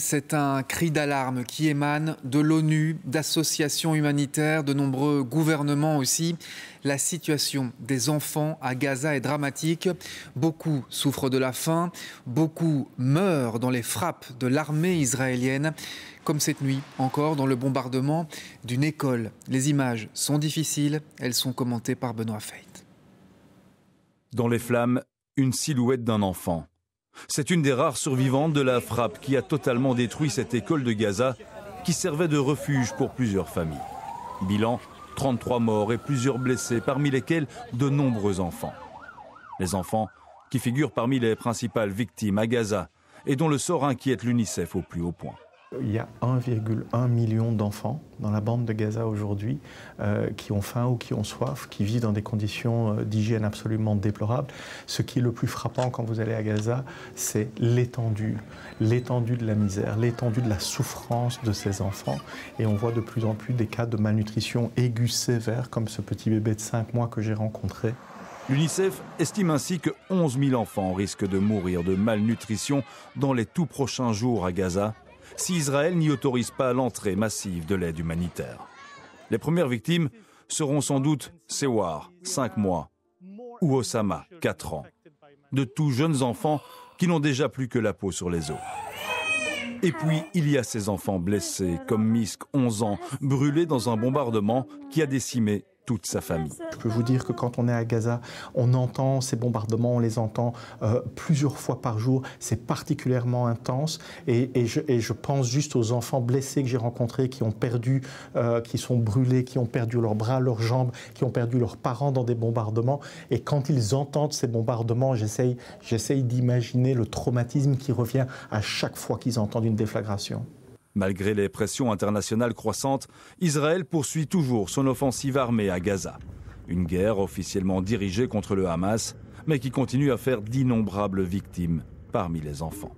C'est un cri d'alarme qui émane de l'ONU, d'associations humanitaires, de nombreux gouvernements aussi. La situation des enfants à Gaza est dramatique. Beaucoup souffrent de la faim, beaucoup meurent dans les frappes de l'armée israélienne, comme cette nuit encore dans le bombardement d'une école. Les images sont difficiles, elles sont commentées par Benoît Feit. Dans les flammes, une silhouette d'un enfant. C'est une des rares survivantes de la frappe qui a totalement détruit cette école de Gaza qui servait de refuge pour plusieurs familles. Bilan, 33 morts et plusieurs blessés, parmi lesquels de nombreux enfants. Les enfants qui figurent parmi les principales victimes à Gaza et dont le sort inquiète l'UNICEF au plus haut point. Il y a 1,1 million d'enfants dans la bande de Gaza aujourd'hui qui ont faim ou qui ont soif, qui vivent dans des conditions d'hygiène absolument déplorables. Ce qui est le plus frappant quand vous allez à Gaza, c'est l'étendue de la misère, l'étendue de la souffrance de ces enfants. Et on voit de plus en plus des cas de malnutrition aiguë sévère, comme ce petit bébé de 5 mois que j'ai rencontré. L'UNICEF estime ainsi que 11 000 enfants risquent de mourir de malnutrition dans les tout prochains jours à Gaza, si Israël n'y autorise pas l'entrée massive de l'aide humanitaire. Les premières victimes seront sans doute Sewar, 5 mois, ou Osama, 4 ans. De tout jeunes enfants qui n'ont déjà plus que la peau sur les os. Et puis, il y a ces enfants blessés, comme Misk, 11 ans, brûlés dans un bombardement qui a décimé toute sa famille. Je peux vous dire que quand on est à Gaza, on entend ces bombardements, on les entend plusieurs fois par jour. C'est particulièrement intense et je pense juste aux enfants blessés que j'ai rencontrés, qui ont perdu, qui sont brûlés, qui ont perdu leurs bras, leurs jambes, qui ont perdu leurs parents dans des bombardements. Et quand ils entendent ces bombardements, j'essaye d'imaginer le traumatisme qui revient à chaque fois qu'ils entendent une déflagration. Malgré les pressions internationales croissantes, Israël poursuit toujours son offensive armée à Gaza. Une guerre officiellement dirigée contre le Hamas, mais qui continue à faire d'innombrables victimes parmi les enfants.